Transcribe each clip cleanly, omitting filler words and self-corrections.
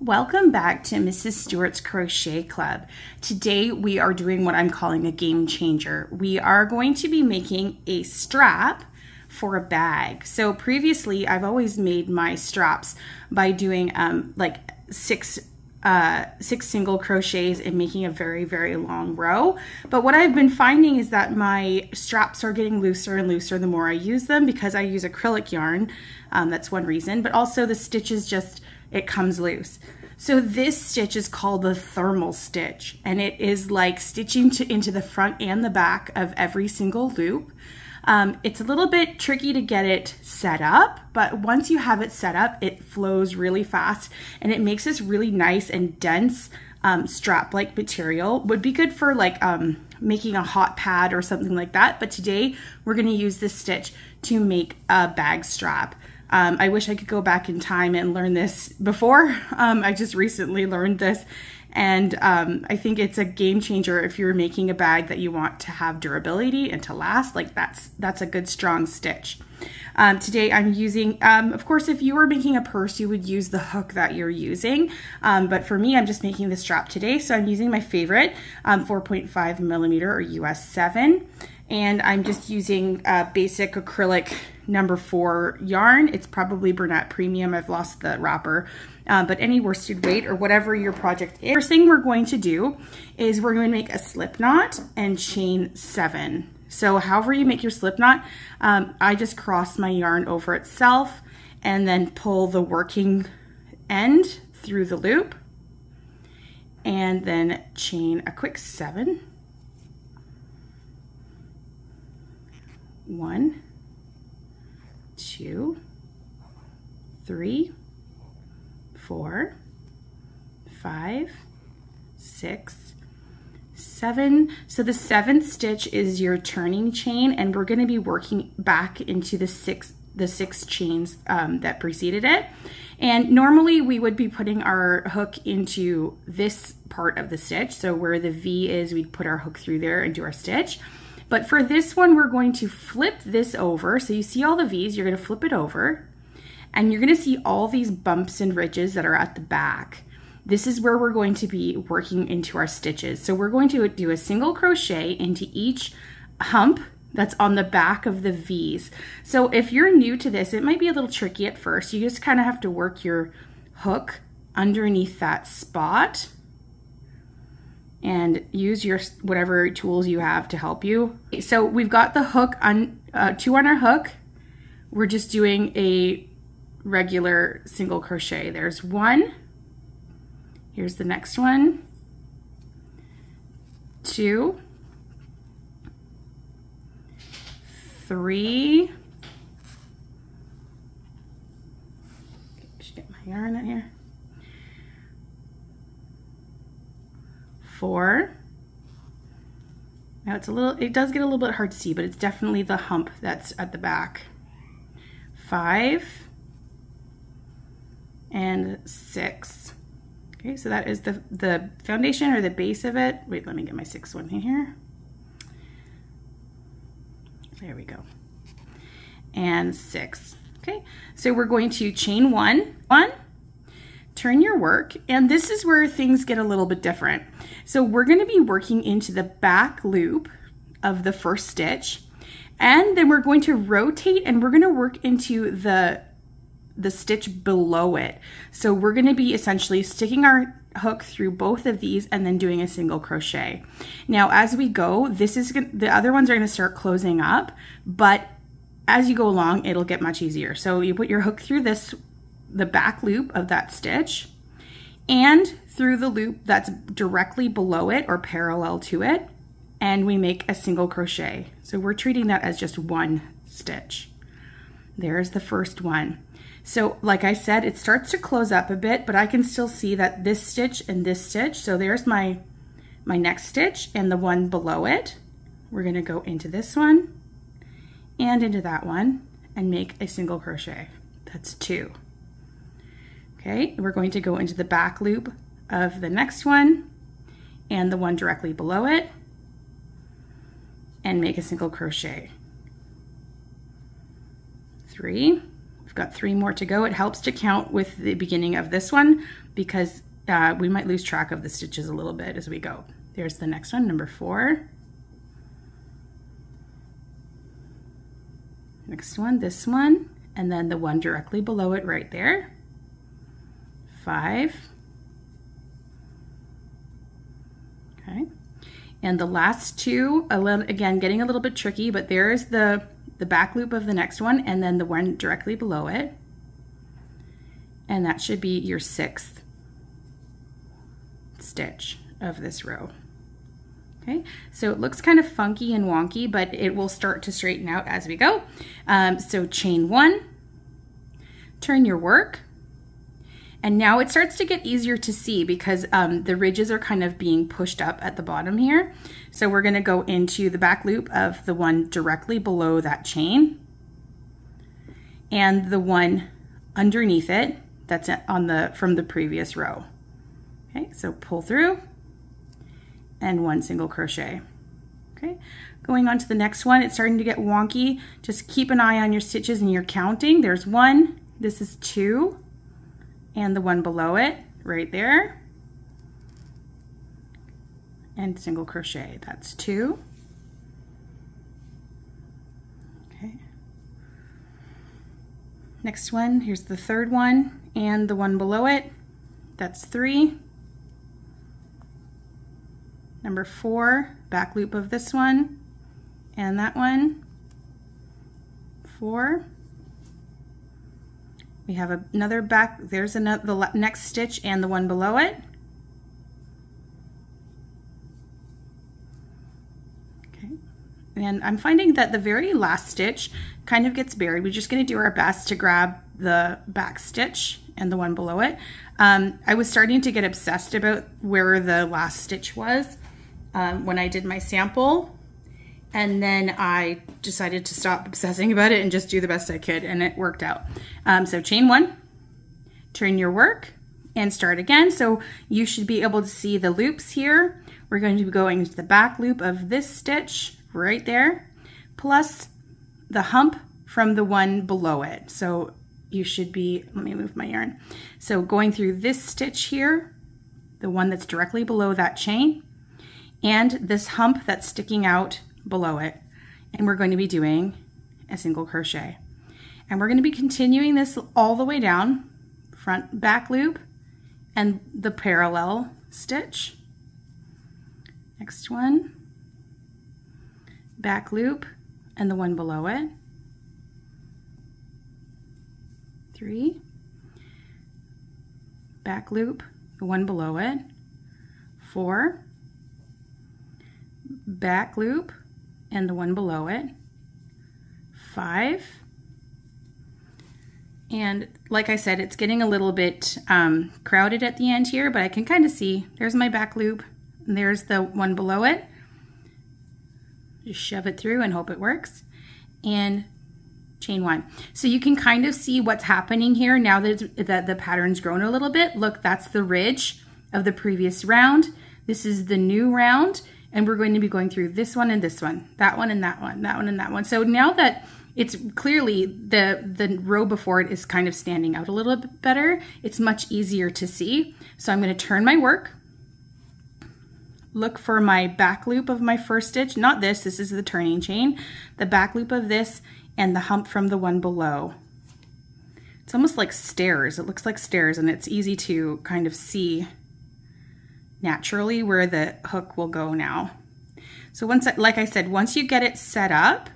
Welcome back to Mrs. Stewart's Crochet Club. Today we are doing what I'm calling a game changer. We are going to be making a strap for a bag. So previously I've always made my straps by doing like six single crochets and making a very long row. But what I've been finding is that my straps are getting looser and looser the more I use them, because I use acrylic yarn. That's one reason, but also the stitches it comes loose. So this stitch is called the thermal stitch, and it is like stitching into the front and the back of every single loop. It's a little bit tricky to get it set up, but once you have it set up, it flows really fast and it makes this really nice and dense strap-like material. Would be good for like making a hot pad or something like that, but today we're going to use this stitch to make a bag strap. I wish I could go back in time and learn this before. I just recently learned this, and I think it's a game changer if you're making a bag that you want to have durability and to last. Like that's a good strong stitch. Today I'm using, of course, if you were making a purse, you would use the hook that you're using. But for me, I'm just making the strap today. So I'm using my favorite 4.5 millimeter or US 7. And I'm just using basic acrylic number 4 yarn. It's probably Bernat Premium. I've lost the wrapper, but any worsted weight or whatever your project is. First thing we're going to do is we're going to make a slip knot and chain 7. So however you make your slip knot, I just cross my yarn over itself and then pull the working end through the loop and then chain a quick 7. 1, 2, 3, 4, 5, 6, 7. So the 7th stitch is your turning chain, and we're going to be working back into the six chains that preceded it. And normally we would be putting our hook into this part of the stitch. So where the V is, we'd put our hook through there and do our stitch. But for this one, we're going to flip this over. So you see all the V's, you're going to flip it over, and you're going to see all these bumps and ridges that are at the back. This is where we're going to be working into our stitches. So we're going to do a single crochet into each hump that's on the back of the V's. So if you're new to this, it might be a little tricky at first. You just kind of have to work your hook underneath that spot and use your whatever tools you have to help you. So we've got the hook on 2 on our hook. We're just doing a regular single crochet. There's 1. Here's the next one. 2, 3. Should get my yarn in here. 4. Now it does get a little bit hard to see, but it's definitely the hump that's at the back. 5 and 6. Okay, so that is the foundation or the base of it. Wait, let me get my 6th one in here. There we go. And 6. Okay, so we're going to chain 1, turn your work, and this is where things get a little bit different. So we're going to be working into the back loop of the first stitch, and then we're going to rotate and we're going to work into the stitch below it. So we're going to be essentially sticking our hook through both of these and then doing a single crochet. Now as we go, the other ones are going to start closing up, but as you go along, it'll get much easier. So you put your hook through the back loop of that stitch and through the loop that's directly below it or parallel to it, and we make a single crochet. So we're treating that as just 1 stitch. There's the first one. So like I said, it starts to close up a bit, but I can still see that this stitch and this stitch, so there's my next stitch and the one below it. We're going to go into this one and into that one and make a single crochet. That's 2. Okay, we're going to go into the back loop of the next one and the one directly below it and make a single crochet. 3. We've got 3 more to go. It helps to count with the beginning of this one because we might lose track of the stitches a little bit as we go. There's the next one, number 4. Next one, this one, and then the one directly below it right there. 5. Okay. And the last 2, again, getting a little bit tricky, but there's the back loop of the next one and then the one directly below it. And that should be your 6th stitch of this row. Okay, so it looks kind of funky and wonky, but it will start to straighten out as we go. So chain 1, turn your work, and now it starts to get easier to see because the ridges are kind of being pushed up at the bottom here. So we're going to go into the back loop of the one directly below that chain and the one underneath it that's from the previous row. Okay, so pull through and 1 single crochet. Okay, going on to the next one, it's starting to get wonky. Just keep an eye on your stitches and you're counting. There's 1, this is 2, and the one below it right there, and single crochet. That's 2. Okay. Next one, here's the 3rd one and the one below it. That's 3. Number 4, back loop of this one and that one. 4. We have another back, there's the next stitch and the one below it. Okay, and I'm finding that the very last stitch kind of gets buried. We're just going to do our best to grab the back stitch and the one below it. I was starting to get obsessed about where the last stitch was when I did my sample. And then I decided to stop obsessing about it and just do the best I could, and it worked out. So chain 1, turn your work, and start again. So you should be able to see the loops here. We're going to be going into the back loop of this stitch right there, plus the hump from the one below it. So you should be, let me move my yarn. So going through this stitch here, the one that's directly below that chain, and this hump that's sticking out below it, and we're going to be doing a single crochet, and we're going to be continuing this all the way down, front back loop and the parallel stitch. Next one, back loop and the one below it. 3, back loop, the one below it. 4, back loop and the one below it. 5, and like I said, it's getting a little bit crowded at the end here, but I can kind of see there's my back loop and there's the one below it. Just shove it through and hope it works, and chain 1. So you can kind of see what's happening here now that the pattern's grown a little bit. Look, that's the ridge of the previous round. This is the new round. And we're going to be going through this one and this one, that one and that one, that one and that one. So now that it's clearly the row before it is kind of standing out a little bit better, it's much easier to see. So I'm going to turn my work, look for my back loop of my first stitch, not this is the turning chain, the back loop of this and the hump from the one below. It's almost like stairs. It looks like stairs, and it's easy to kind of see naturally where the hook will go now. So once, like I said, once you get it set up,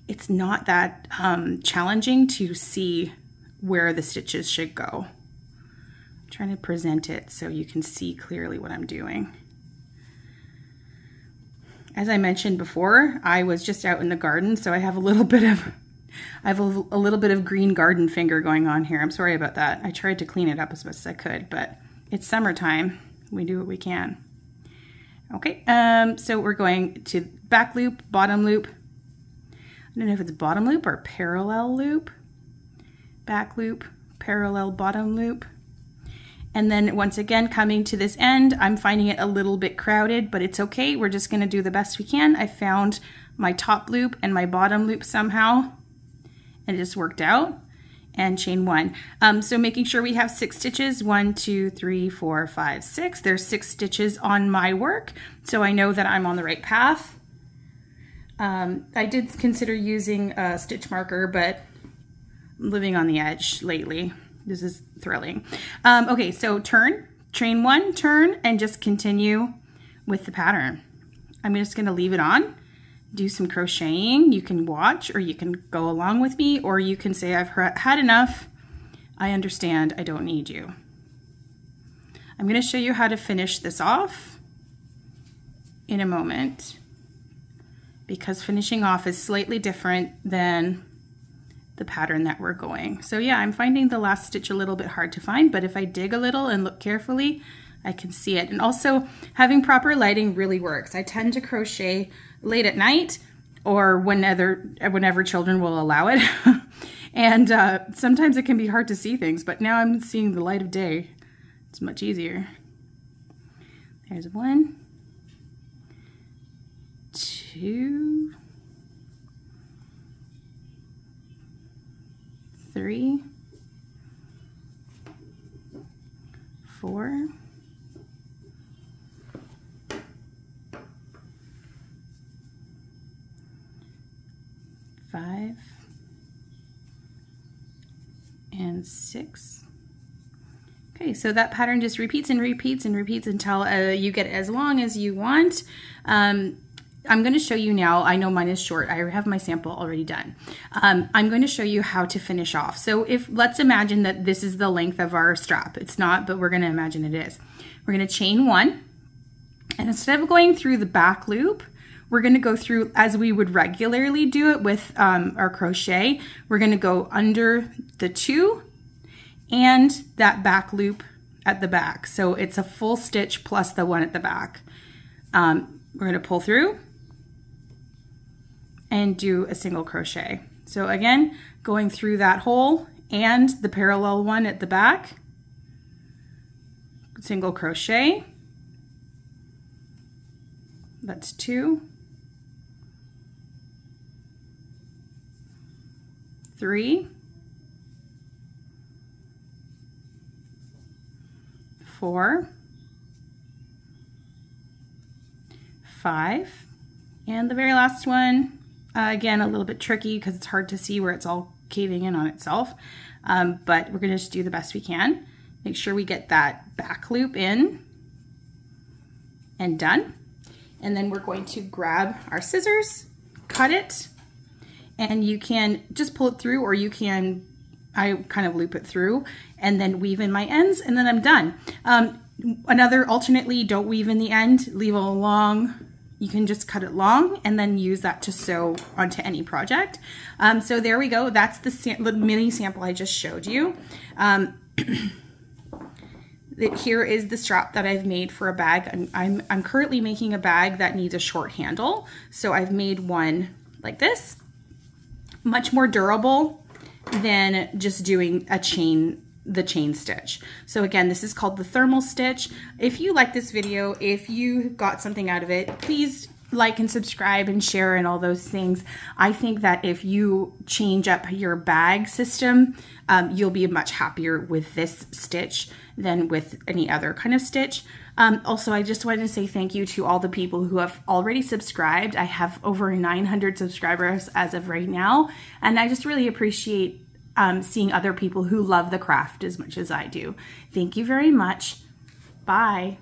it's not that challenging to see where the stitches should go. I'm trying to present it so you can see clearly what I'm doing. As I mentioned before, I was just out in the garden, so I have a little bit of green garden finger going on here. I'm sorry about that. I tried to clean it up as best as I could, but it's summertime. We do what we can. Okay, so we're going to back loop, bottom loop. I don't know if it's bottom loop or parallel loop. Back loop, parallel bottom loop. And then once again, coming to this end, I'm finding it a little bit crowded, but it's okay. We're just gonna do the best we can. I found my top loop and my bottom loop somehow, and it just worked out. and chain 1. So making sure we have 6 stitches, 1, 2, 3, 4, 5, 6. There's 6 stitches on my work, so I know that I'm on the right path. I did consider using a stitch marker, but I'm living on the edge lately. This is thrilling. Okay, so turn, chain 1, turn, and just continue with the pattern. I'm just gonna leave it on, do some crocheting. You can watch, or you can go along with me, or you can say, I've had enough. I understand, I don't need you. I'm gonna show you how to finish this off in a moment, because finishing off is slightly different than the pattern that we're going. So yeah, I'm finding the last stitch a little bit hard to find, but if I dig a little and look carefully, I can see it. And also having proper lighting really works. I tend to crochet late at night or whenever children will allow it. And sometimes it can be hard to see things, but now I'm seeing the light of day. It's much easier. There's 1, 2, 3, 4, 5, and 6. Okay, so that pattern just repeats and repeats and repeats until you get as long as you want. I'm going to show you now, I know mine is short, I have my sample already done. I'm going to show you how to finish off. So let's imagine that this is the length of our strap. It's not, but we're going to imagine it is. We're going to chain 1, and instead of going through the back loop, we're going to go through as we would regularly do it with our crochet. We're going to go under the 2 and that back loop at the back. So it's a full stitch plus the 1 at the back. We're going to pull through and do a single crochet. So again, going through that hole and the parallel one at the back, single crochet. That's 2, 3, 4, 5, and the very last one, again, a little bit tricky because it's hard to see where it's all caving in on itself, but we're going to just do the best we can. Make sure we get that back loop in and done. And then we're going to grab our scissors, cut it, and you can just pull it through, or you can, I kind of loop it through and then weave in my ends, and then I'm done. Another alternately, don't weave in the end, leave a long, you can just cut it long and then use that to sew onto any project. So there we go. That's the mini sample I just showed you. Here is the strap that I've made for a bag. I'm currently making a bag that needs a short handle. So I've made one like this, much more durable than just doing the chain stitch. So again, this is called the thermal stitch. If you like this video, if you got something out of it, please like and subscribe and share and all those things. I think that if you change up your bag system, you'll be much happier with this stitch than with any other kind of stitch. Also, I just wanted to say thank you to all the people who have already subscribed. I have over 900 subscribers as of right now, and I just really appreciate seeing other people who love the craft as much as I do. Thank you very much. Bye.